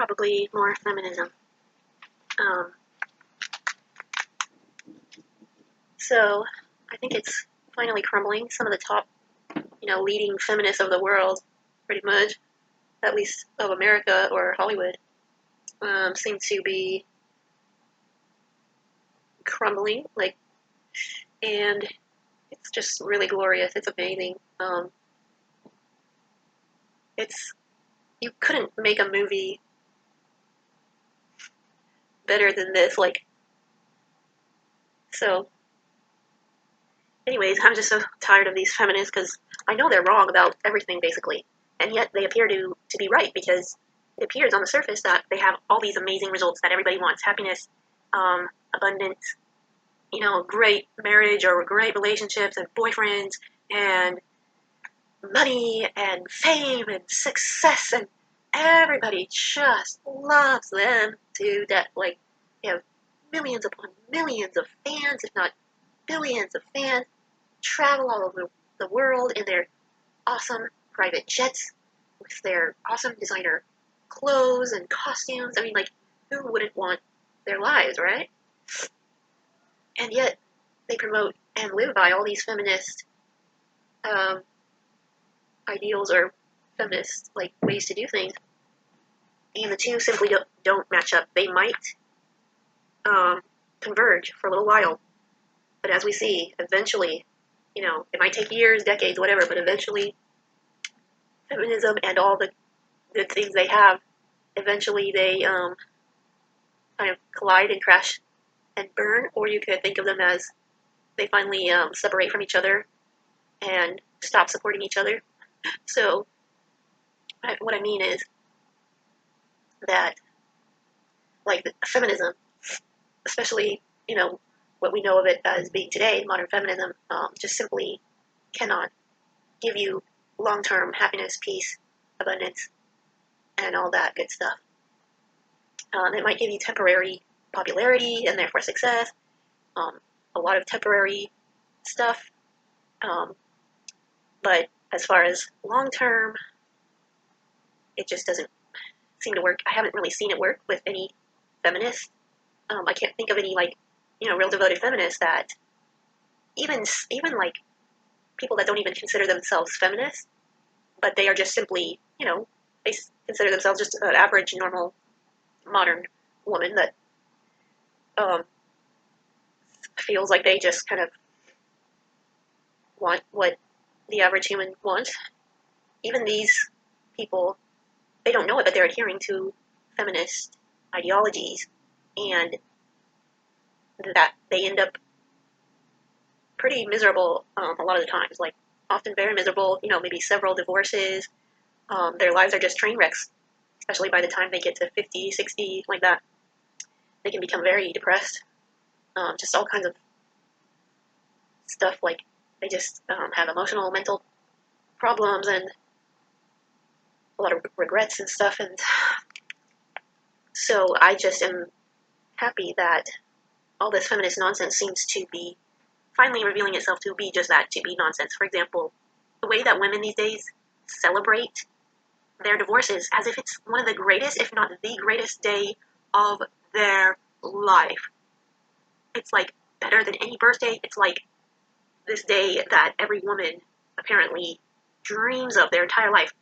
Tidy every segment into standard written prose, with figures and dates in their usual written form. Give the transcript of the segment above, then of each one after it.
probably more feminism. So I think it's finally crumbling. Some of the top, leading feminists of the world, pretty much, at least of America or Hollywood, seem to be crumbling. And it's just really glorious. It's amazing. You couldn't make a movie better than this. So. Anyways, I'm just so tired of these feminists because I know they're wrong about everything, basically. And yet they appear to be right because it appears on the surface that they have all these amazing results that everybody wants. Happiness, abundance, great marriage or great relationships and boyfriends and money and fame and success, and everybody just loves them to death. They have millions upon millions of fans, if not billions of fans, travel all over the world in their awesome private jets with their awesome designer clothes and costumes. I mean, who wouldn't want their lives, right? And yet, they promote and live by all these feminist ideals or feminist ways to do things, and the two simply don't match up. They might converge for a little while, but as we see, eventually, it might take years, decades, whatever, but eventually, feminism and all the good things they have, eventually they kind of collide and crash and burn, or you could think of them as they finally separate from each other and stop supporting each other. So, what I mean is that, feminism, especially, what we know of it as being today, modern feminism, just simply cannot give you long-term happiness, peace, abundance, and all that good stuff. It might give you temporary popularity and therefore success, a lot of temporary stuff, but as far as long-term, it just doesn't seem to work. I haven't really seen it work with any feminists. I can't think of any real devoted feminists that even people that don't even consider themselves feminists, but they are just simply, they consider themselves just an average, normal, modern woman that feels like they just kind of want what the average human wants. Even these people, they don't know it, but they're adhering to feminist ideologies, and that they end up pretty miserable a lot of the times, often very miserable, maybe several divorces. Their lives are just train wrecks, especially by the time they get to 50, 60, like that. They can become very depressed, just all kinds of stuff, they just have emotional, mental problems and a lot of regrets and stuff. And so I just am happy that all this feminist nonsense seems to be finally revealing itself to be just that, to be nonsense. For example, the way that women these days celebrate their divorces as if it's one of the greatest, if not the greatest day of their life. It's better than any birthday. It's this day that every woman apparently dreams of their entire life.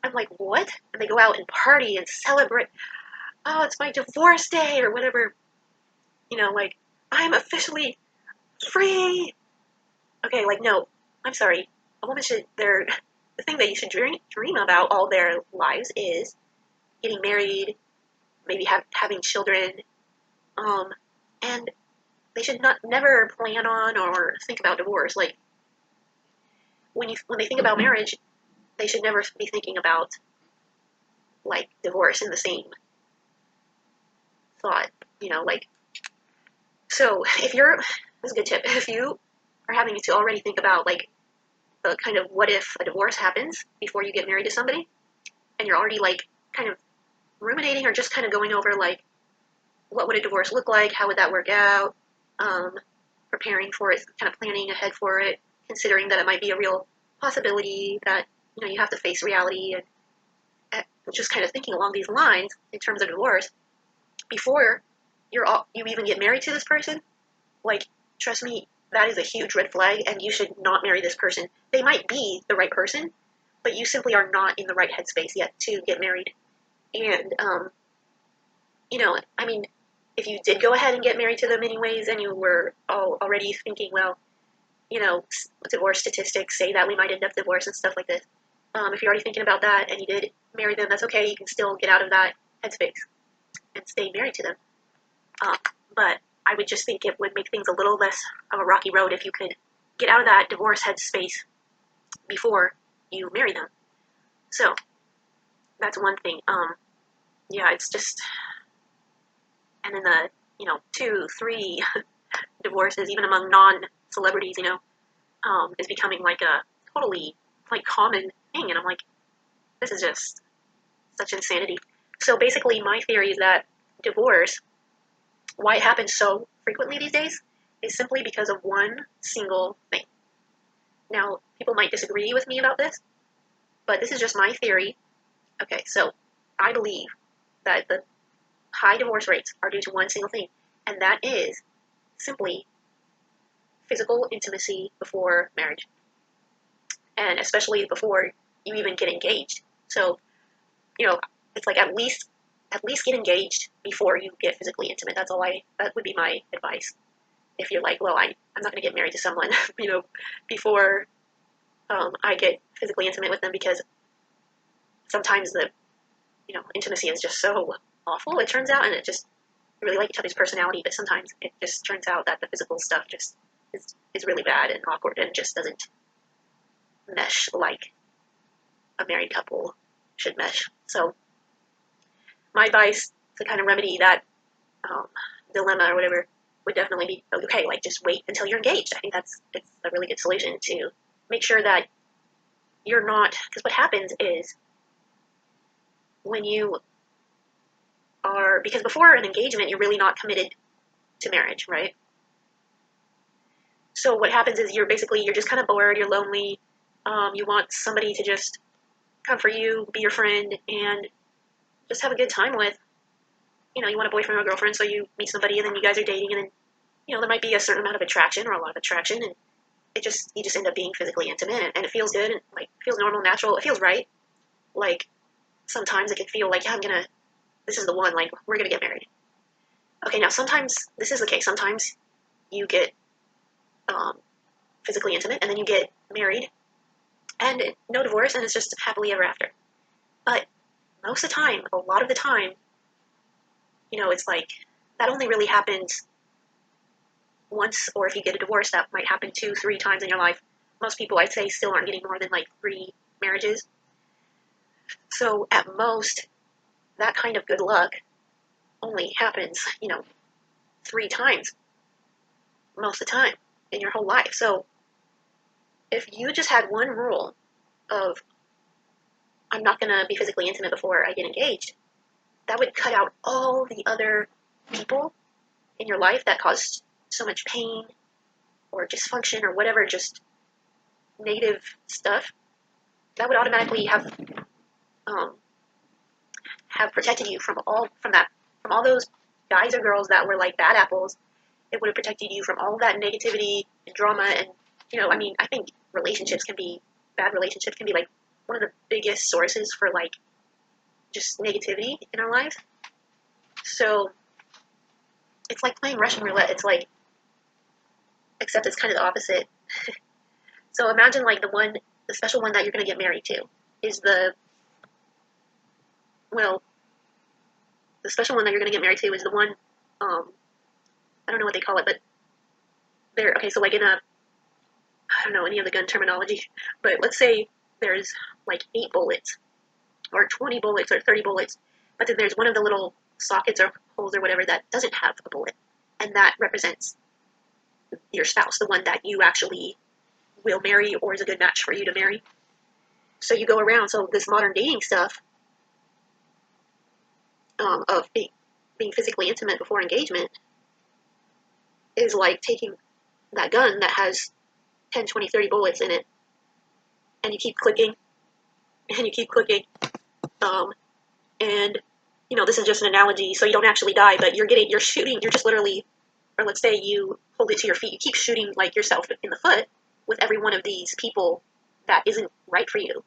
I'm like, what? And they go out and party and celebrate. Oh, it's my divorce day or whatever. I'm officially free. Okay, no, I'm sorry. A woman the thing that you should dream about all their lives is getting married, maybe having children, and they should never plan on or think about divorce. When they think about marriage, they should never be thinking about divorce in the same thought. So if this is a good tip. If you are having to already think about the kind of what if a divorce happens before you get married to somebody, and you're already kind of ruminating or just kind of going over what would a divorce look like, how would that work out, preparing for it, kind of planning ahead for it, considering that it might be a real possibility, that you have to face reality, and just kind of thinking along these lines in terms of divorce, before you even get married to this person, like, trust me, that is a huge red flag, and you should not marry this person. They might be the right person, but you simply are not in the right headspace yet to get married. And, I mean, if you did go ahead and get married to them anyways, and you were already thinking, well, divorce statistics say that we might end up divorced and stuff like this. If you're already thinking about that and you did marry them, that's okay. You can still get out of that headspace and stay married to them. But I would just think it would make things a little less of a rocky road if you could get out of that divorce headspace before you marry them. So that's one thing. Yeah, it's just, and then the 2, 3 divorces, even among non-celebrities, is becoming like a totally like common thing, and I'm like, this is just such insanity. So basically, my theory is that divorce, why it happens so frequently these days, is simply because of one single thing. Now, people might disagree with me about this, but this is just my theory. Okay, so I believe that the high divorce rates are due to one single thing, and that is simply physical intimacy before marriage, and especially before you even get engaged. So, it's like at least get engaged before you get physically intimate. That would be my advice. If you're like, well, I'm not going to get married to someone, before I get physically intimate with them, because sometimes the, intimacy is just so awful, it turns out, and it just, you really like each other's personality, but sometimes it just turns out that the physical stuff just is really bad and awkward and just doesn't mesh like a married couple should mesh. So my advice to kind of remedy that dilemma or whatever would definitely be, okay, like, just wait until you're engaged. I think it's a really good solution to make sure that you're not, because what happens is when you are, because before an engagement, you're really not committed to marriage, right? So what happens is you're just kind of bored, you're lonely, you want somebody to just come for you, be your friend, and just have a good time with. You want a boyfriend or a girlfriend, so you meet somebody, and then you guys are dating, and then, there might be a certain amount of attraction or a lot of attraction, and you just end up being physically intimate, and it feels good, and like, feels normal, natural, it feels right. Like, sometimes it can feel like, yeah, this is the one, like, we're gonna get married. Okay, now sometimes this is the case. Sometimes you get physically intimate, and then you get married, and no divorce, and it's just happily ever after. But most of the time, a lot of the time, it's like, that only really happens once, or if you get a divorce, that might happen 2, 3 times in your life. Most people, I'd say, still aren't getting more than like 3 marriages. So at most, that kind of good luck only happens, 3 times most of the time in your whole life. So if you just had one rule of, I'm not going to be physically intimate before I get engaged, that would cut out all the other people in your life that cause so much pain or dysfunction or whatever, just negative stuff. That would automatically have protected you from all those guys or girls that were like bad apples. It would have protected you from all that negativity and drama. And I think bad relationships can be like one of the biggest sources for like just negativity in our lives. So it's like playing Russian roulette. It's like, except it's kind of the opposite. So imagine like the special one that you're going to get married to is the special one that you're going to get married to is the one, I don't know what they call it, but so like I don't know any of the gun terminology, but let's say there's like 8 bullets, or 20 bullets, or 30 bullets, but then there's one of the little sockets or holes or whatever that doesn't have a bullet, and that represents your spouse, the one that you actually will marry or is a good match for you to marry. So you go around, so this modern dating stuff, of being physically intimate before engagement, is like taking that gun that has 10, 20, 30 bullets in it, and you keep clicking, and you keep clicking, And this is just an analogy, so you don't actually die, but you're shooting, you're just literally, or let's say you hold it to your feet, you keep shooting like yourself in the foot with every one of these people that isn't right for you.